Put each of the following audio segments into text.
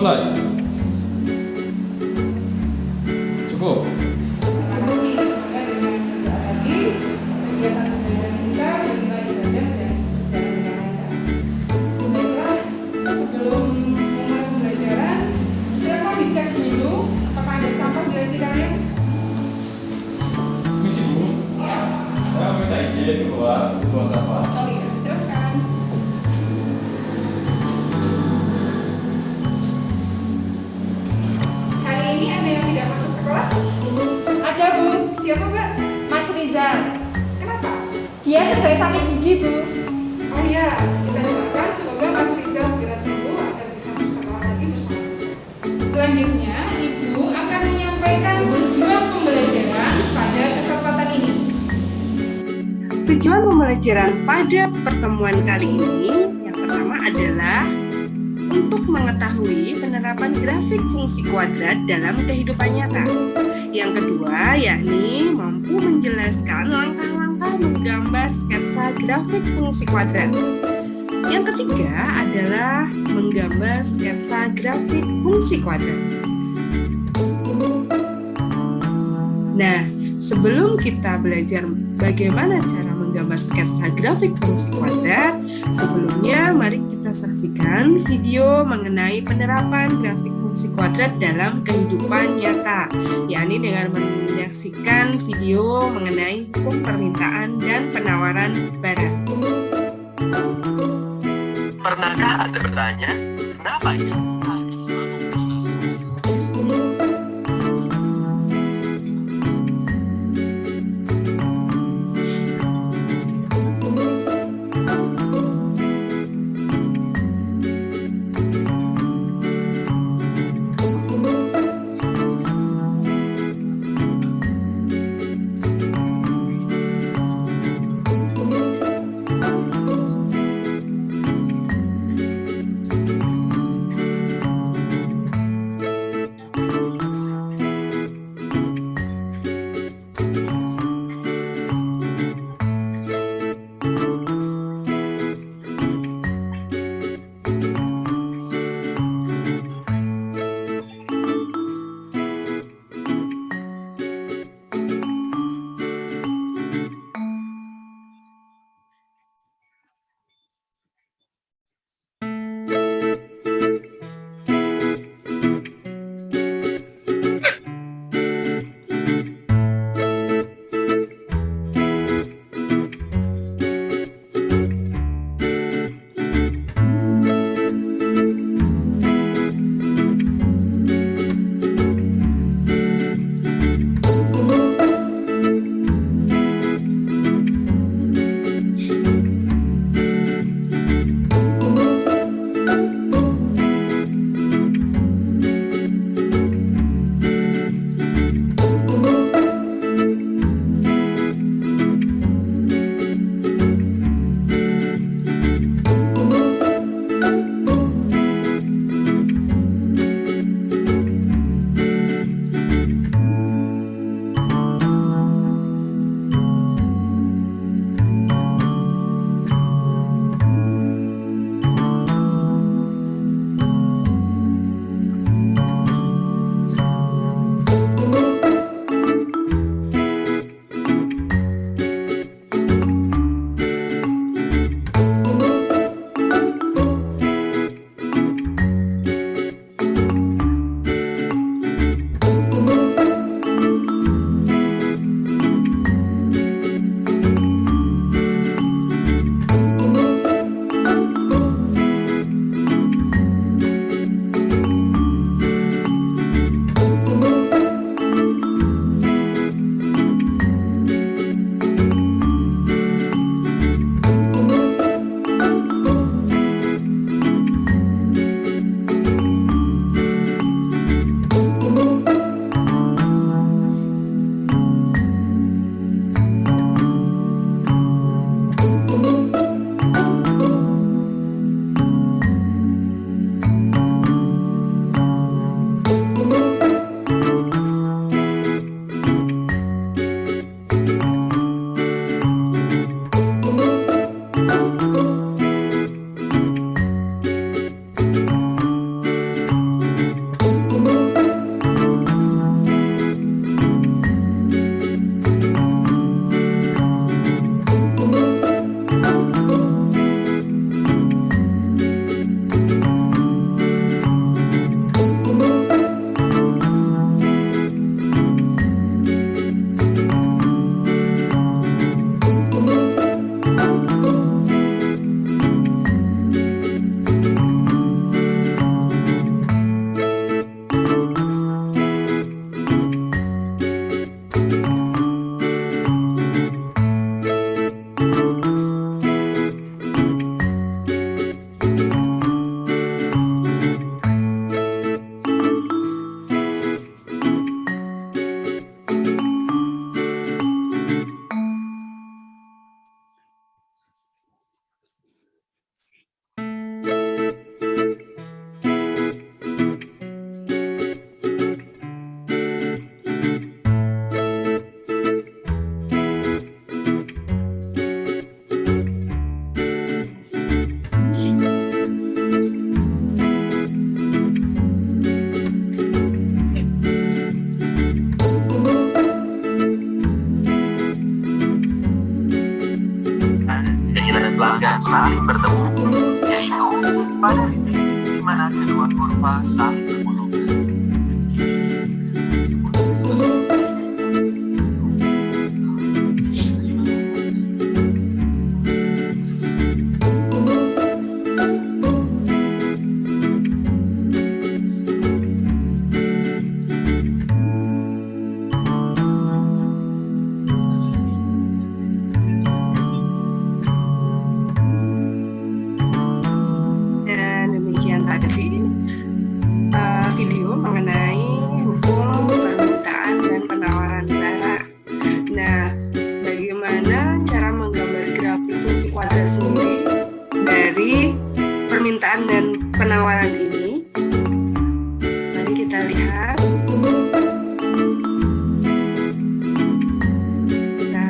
mulai. Cukup. Terima kasih. Semoga dengan berdoa tadi kegiatan pembelajaran kita dinilai ibadah dan berjalan dengan lancar. Baiklah, sebelum memulai pembelajaran, silakan dicek dulu apakah ada sampah di laci kalian. Misi Bu, Ya. saya minta izin keluar buang sampah. Oh iya, silakan. Hari ini ada yang tidak masuk sekolah? Ada Bu, Siapa Mbak? Mas Rizal. Kenapa? Dia sedang sakit gigi Bu. Oh iya, kita doakan semoga Mas Rizal segera sembuh agar bisa bersekolah lagi bersama kita. Selanjutnya, Ibu akan menyampaikan tujuan pembelajaran pada kesempatan ini. Tujuan pembelajaran pada pertemuan kali ini yang pertama adalah untuk mengetahui penerapan grafik fungsi kuadrat dalam kehidupan nyata. Yang kedua, yakni mampu menjelaskan langkah-langkah menggambar sketsa grafik fungsi kuadrat. Yang ketiga adalah menggambar sketsa grafik fungsi kuadrat. Nah, sebelum kita belajar bagaimana cara menggambar sketsa grafik fungsi kuadrat, sebelumnya mari kita saksikan video mengenai penerapan grafik fungsi kuadrat dalam kehidupan nyata, yakni dengan menyaksikan video mengenai hukum permintaan dan penawaran barang. Pernahkah Anda bertanya, kenapa itu? saling bertemu, yaitu pada titik di mana kedua kurva saling bertemu. Video mengenai hukum permintaan dan penawaran barang. Nah, bagaimana cara menggambar grafik fungsi kuadrat sendiri dari permintaan dan penawaran ini? Mari kita lihat. Kita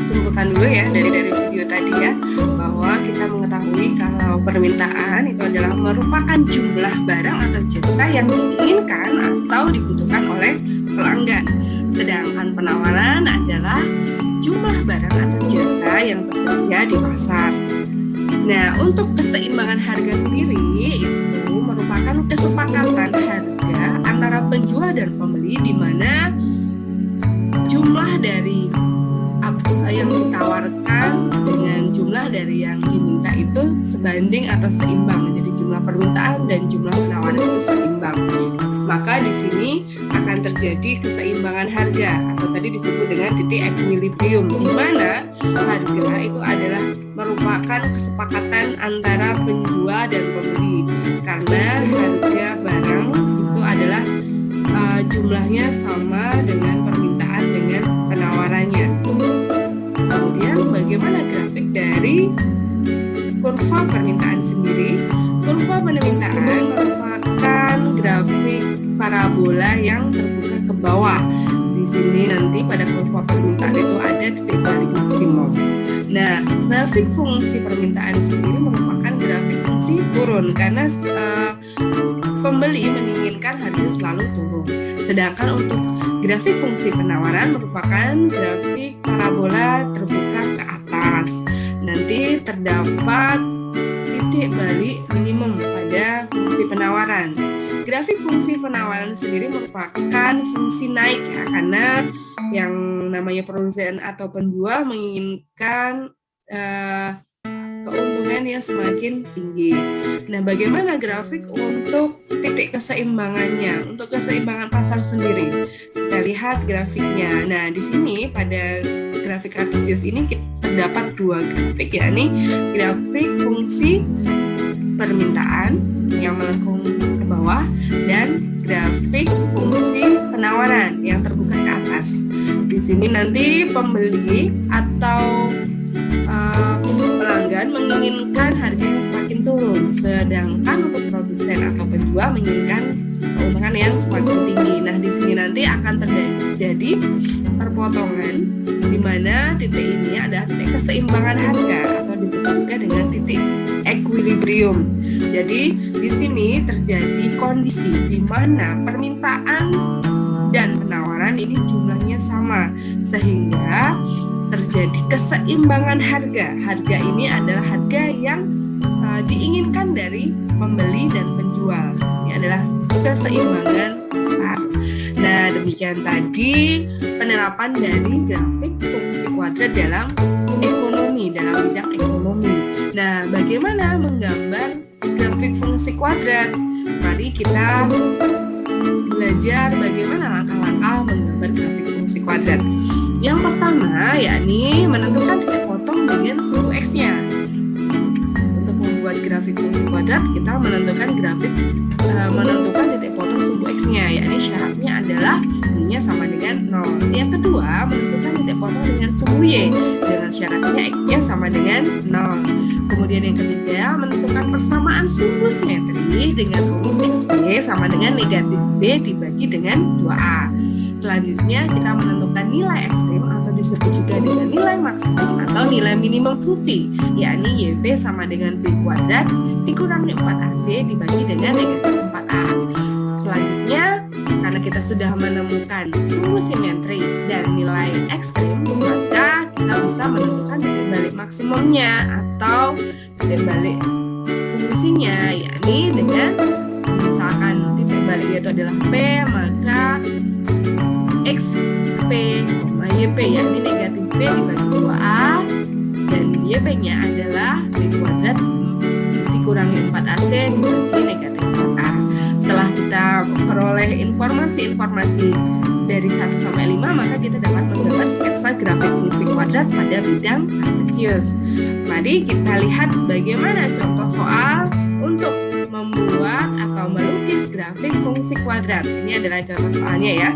simpulkan dulu ya dari video tadi ya, bahwa kita mengetahui kalau permintaan itu adalah merupakan jumlah barang atau jasa yang diinginkan atau dibutuhkan oleh pelanggan. Sedangkan penawaran adalah jumlah barang atau jasa yang tersedia di pasar. Nah, untuk keseimbangan harga sendiri itu merupakan kesepakatan harga antara penjual dan pembeli di mana jumlah dari yang ditawarkan dengan jumlah dari yang diminta itu sebanding atau seimbang. Jadi jumlah permintaan dan jumlah penawaran itu seimbang. Maka di sini akan terjadi keseimbangan harga atau tadi disebut dengan titik equilibrium, di mana harga itu adalah merupakan kesepakatan antara penjual dan pembeli, karena harga barang itu adalah jumlahnya sama dengan permintaan dengan penawarannya. Kemudian bagaimana grafik dari kurva permintaan sendiri? Kurva permintaan merupakan grafik parabola yang terbuka ke bawah. Di sini nanti pada kurva permintaan itu ada titik balik maksimum. Nah, grafik fungsi permintaan sendiri merupakan grafik fungsi turun karena pembeli menginginkan harga selalu turun. Sedangkan untuk grafik fungsi penawaran merupakan grafik parabola terbuka ke atas. Nanti terdapat titik balik minimum pada fungsi penawaran. Grafik fungsi penawaran sendiri merupakan fungsi naik ya, karena yang namanya produsen atau penjual menginginkan keuntungan yang semakin tinggi. Nah, bagaimana grafik untuk titik keseimbangannya? Untuk keseimbangan pasar sendiri, kita lihat grafiknya. Nah, di sini pada grafik kartesius ini terdapat dua grafik, yakni grafik fungsi permintaan yang melengkung ke bawah dan grafik fungsi penawaran yang terbuka ke atas. Di sini nanti pembeli atau pelanggan menginginkan harga yang semakin turun, sedangkan untuk produsen atau penjual menginginkan keuntungan yang semakin tinggi. Nah, di sini nanti akan terjadi perpotongan di mana titik ini adalah titik keseimbangan harga atau disebut juga dengan titik equilibrium. Jadi di sini terjadi kondisi di mana permintaan dan penawaran ini jumlahnya sama sehingga terjadi keseimbangan harga. Harga ini adalah harga yang diinginkan dari pembeli dan penjual. Ini adalah keseimbangan pasar. Nah, demikian tadi penerapan dari grafik fungsi kuadrat dalam ekonomi, dalam bidang ekonomi. Nah, bagaimana menggambar grafik fungsi kuadrat? Mari kita belajar bagaimana langkah-langkah menggambar grafik fungsi kuadrat. Yang pertama, yakni menentukan titik potong dengan sumbu X-nya. Untuk membuat grafik fungsi kuadrat, kita menentukan titik potong sumbu X-nya, yakni syaratnya adalah Y-nya sama dengan 0. Yang kedua, menentukan titik potong dengan sumbu Y, dengan syaratnya X-nya sama dengan 0. Kemudian yang ketiga, menentukan persamaan sumbu simetri dengan rumus XB sama dengan negatif B dibagi dengan 2A. Selanjutnya kita menentukan nilai ekstrim atau disebut juga dengan nilai maksimum atau nilai minimum fungsi, yakni YB sama dengan B kuadrat dikurangi 4AC dibagi dengan negatif 4A. Selanjutnya, karena kita sudah menemukan sumbu simetri dan nilai ekstrim, maka kita bisa menentukan titik balik maksimumnya atau titik balik fungsinya, yakni dengan misalkan titik baliknya itu adalah P, maka X P, YP, yakni negatif P dibagi 2A, dan YP-nya adalah B kuadrat dikurangi 4AC dibagi negatif 4A. Setelah kita peroleh informasi-informasi dari 1 sampai 5, maka kita dapat menggambar sketsa grafik fungsi kuadrat pada bidang kartesius. Mari kita lihat bagaimana contoh soal untuk membuat atau melukis grafik fungsi kuadrat. Ini adalah contoh soalnya ya.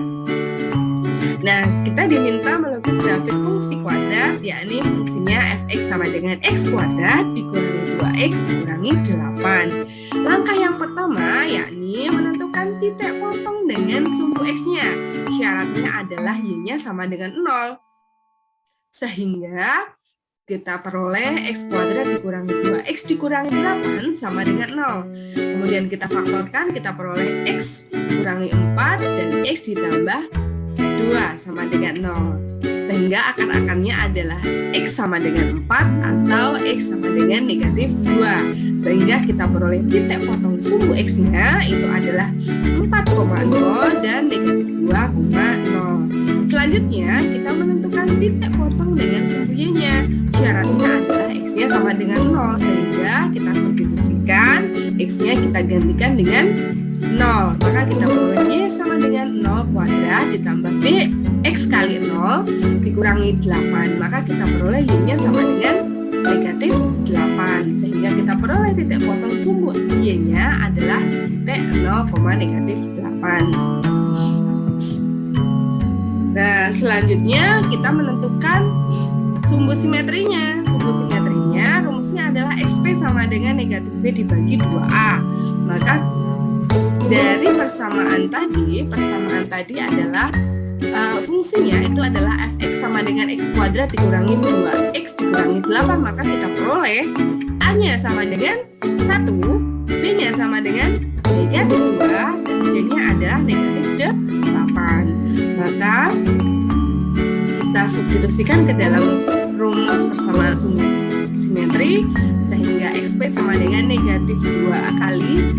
Nah, kita diminta melukis grafik fungsi kuadrat, yakni fungsinya fx sama dengan x kuadrat dikurangi 2x dikurangi 8. Langkah yang pertama yakni menentukan titik potong dengan sumbu x-nya. Syaratnya adalah y-nya sama dengan 0. Sehingga kita peroleh x kuadrat dikurangi 2x dikurangi 8 sama dengan 0. Kemudian kita faktorkan, kita peroleh x kurangi 4 dan x ditambah 2 sama dengan 0. Sehingga akar-akarnya adalah x sama dengan 4 atau x sama dengan negatif 2. Sehingga kita peroleh titik potong sumbu x-nya itu adalah 4,0 dan negatif 2,0. Selanjutnya kita menentukan titik potong dengan sumbu y-nya. Syaratnya adalah x-nya sama dengan 0. Sehingga kita substitusikan x-nya kita gantikan dengan 0, maka kita peroleh y sama dengan 0 kuadrat ditambah b x kali 0 dikurangi 8, maka kita peroleh y-nya sama dengan negatif 8, sehingga kita peroleh titik potong sumbu y-nya adalah titik 0, negatif 8. Nah, selanjutnya kita menentukan sumbu simetrinya. Sumbu simetrinya rumusnya adalah xp sama dengan negatif b dibagi 2a. Maka dari persamaan tadi adalah fungsinya itu adalah fx sama dengan x kuadrat dikurangi 2x dikurangi 8, maka kita peroleh a-nya sama dengan 1, b-nya sama dengan negatif 2, dan c-nya adalah negatif 8. Maka kita substitusikan ke dalam rumus persamaan sumbu simetri, sehingga xp sama dengan negatif 2 kali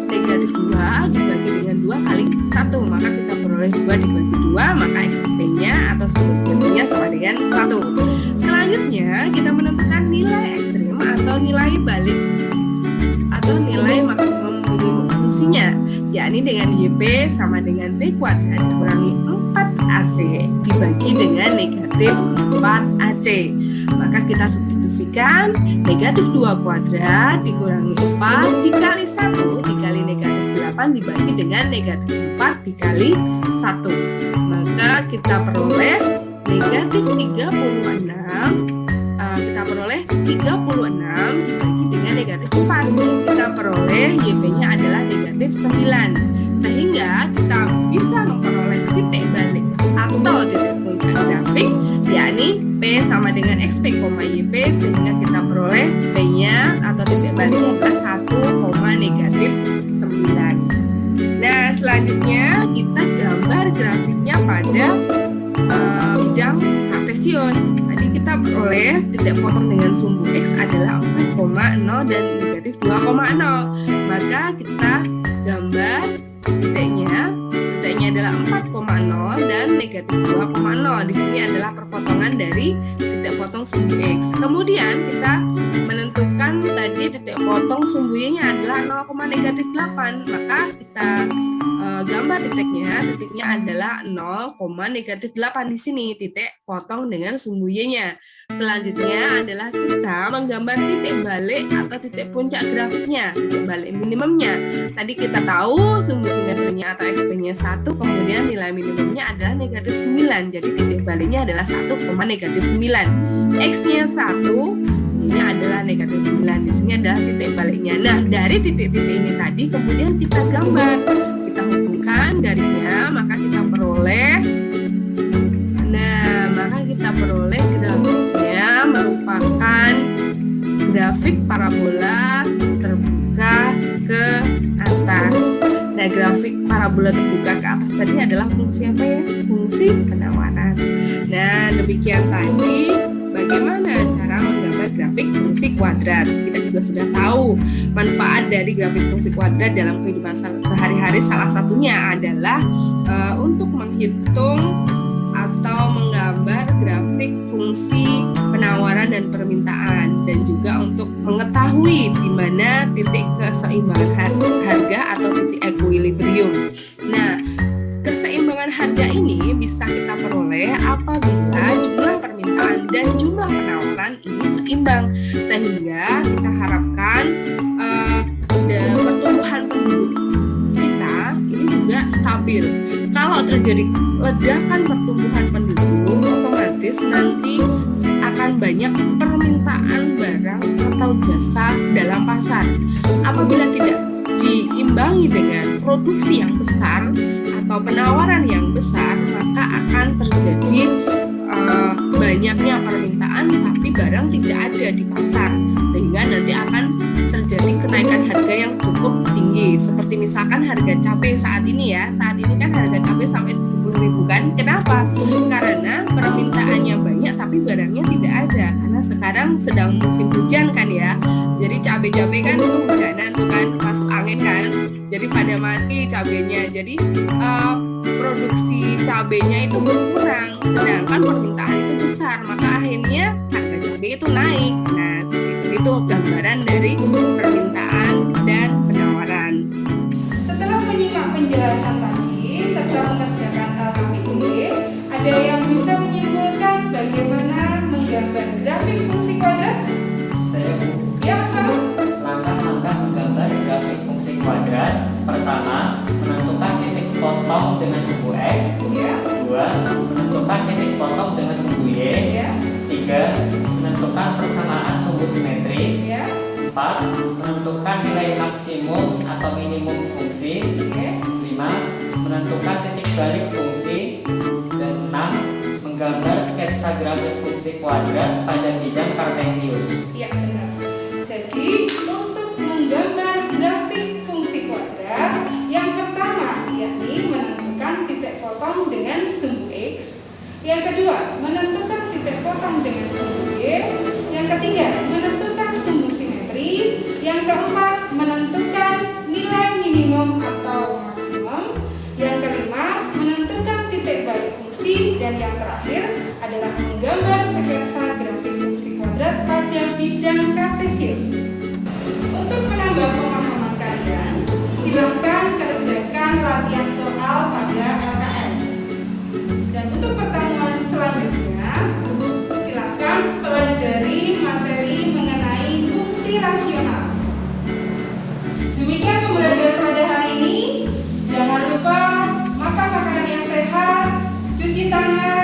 negatif 2 dibagi dengan 2 kali 1, maka kita peroleh 2 dibagi 2, maka XP-nya atau sumbu simetrinya sama dengan 1. Selanjutnya kita menentukan nilai ekstrim atau nilai balik atau nilai maksimum minimum fungsinya, yakni dengan YP sama dengan B kuadrat dikurangi 4AC dibagi dengan negatif 4AC. Maka kita substitusikan negatif 2 kuadrat dikurangi 4 dikali 1 dikali negatif 8 dibagi dengan negatif 4 dikali 1. Maka kita peroleh negatif 36, kita peroleh 36 dibagi dengan negatif 4. Kita peroleh YP-nya adalah negatif 9. Sehingga kita bisa memperoleh titik balik atau titik puncak grafik, yakni P sama dengan XP, YP, sehingga kita peroleh P-nya atau titik baliknya adalah 1, negatif 9. Nah, selanjutnya kita gambar grafiknya pada bidang kartesius. Tadi kita peroleh titik potong dengan sumbu X adalah 4,0 dan negatif 2,0. Maka kita gambar titiknya adalah 4,0 dan negatif 2,0. Di sini adalah perpotongan dari titik potong sumbu X. Kemudian kita menentukan tadi titik potong sumbu Y-nya adalah 0, negatif 8. Maka kita gambar titiknya adalah 0, negatif 8 di sini titik potong dengan sumbu Y-nya. Selanjutnya adalah kita menggambar titik balik atau titik puncak grafiknya, titik balik minimumnya. Tadi kita tahu sumbu simetrinya atau XP-nya 1, kemudian nilai minimumnya adalah negatif 9. Jadi titik baliknya adalah 1, negatif 9. X-nya 1, ini adalah negatif 9. Di sini adalah titik baliknya. Nah, dari titik-titik ini tadi kemudian kita gambar, kita hubungkan garisnya, maka kita peroleh grafiknya merupakan grafik parabola terbuka ke atas. Nah, grafik parabola parabola terbuka ke atas tadi adalah fungsi apa ya? Fungsi penawaran. Nah, demikian tadi bagaimana cara menggambar grafik fungsi kuadrat. Kita juga sudah tahu manfaat dari grafik fungsi kuadrat dalam kehidupan sehari-hari. Salah satunya adalah untuk menghitung atau menggambar grafik fungsi penawaran dan permintaan, dan juga untuk mengetahui di mana titik keseimbangan harga atau titik equilibrium. Nah, keseimbangan harga ini bisa kita peroleh apabila jumlah permintaan dan jumlah penawaran ini seimbang, sehingga kita harapkan pertumbuhan penduduk kita ini juga stabil. Kalau terjadi ledakan pertumbuhan penduduk, otomatis nanti akan banyak permintaan barang atau jasa dalam pasar. Apabila tidak diimbangi dengan produksi yang besar atau penawaran yang besar, maka akan terjadi banyaknya permintaan tapi barang tidak ada di pasar, sehingga nanti akan terjadi kenaikan harga yang cukup tinggi. Seperti misalkan harga cabai saat ini ya, saat ini kan harga cabai sampai 70.000 kan. Kenapa? Karena permintaannya banyak tapi barangnya tidak ada, karena sekarang sedang musim hujan kan ya. Jadi cabai-cabai kan itu hujanan tuh kan, masuk angin kan, jadi pada mati cabainya. Jadi produksi cabainya itu berkurang, sedangkan permintaan itu besar, maka akhirnya harga cabai itu naik. Nah, seperti itu gambaran dari permintaan dan penawaran. Setelah menyimak penjelasan tadi serta mengerjakan LKPD, ada yang bisa menyimpulkan bagaimana menggambar grafik fungsi kuadrat? Saya Bu. Ya, Mas Faruk. Langkah-langkah menggambar grafik fungsi kuadrat. Pertama, menentukan titik potong dengan sumbu X. Ya. 2. Menentukan titik potong dengan sumbu Y. Ya. 3. Menentukan persamaan sumbu simetri. Ya. 4. Menentukan nilai maksimum atau minimum fungsi. Oke. 5. Menentukan titik balik fungsi. Dan 6. Menggambar sketsa grafik fungsi kuadrat pada bidang kartesius. Ya, benar. Jadi, untuk menggambar grafik fungsi kuadrat, yang pertama yakni menentukan titik potong dengan sumbu X. Yang kedua, menentukan titik potong dengan sumbu Y. Yang ketiga, menentukan sumbu simetri. Yang keempat, menentukan nilai minimum atau maksimum. Yang kelima, menentukan titik balik fungsi. Dan yang terakhir adalah menggambar sketsa grafik fungsi kuadrat pada bidang kartesius. Untuk menambah pemahaman kalian, silakan kerjakan latihan soal pada LKS. Dan untuk pertemuan selanjutnya, silakan pelajari materi mengenai fungsi rasional. Demikian pembelajaran pada hari ini. Jangan lupa makan makanan yang sehat, cuci tangan,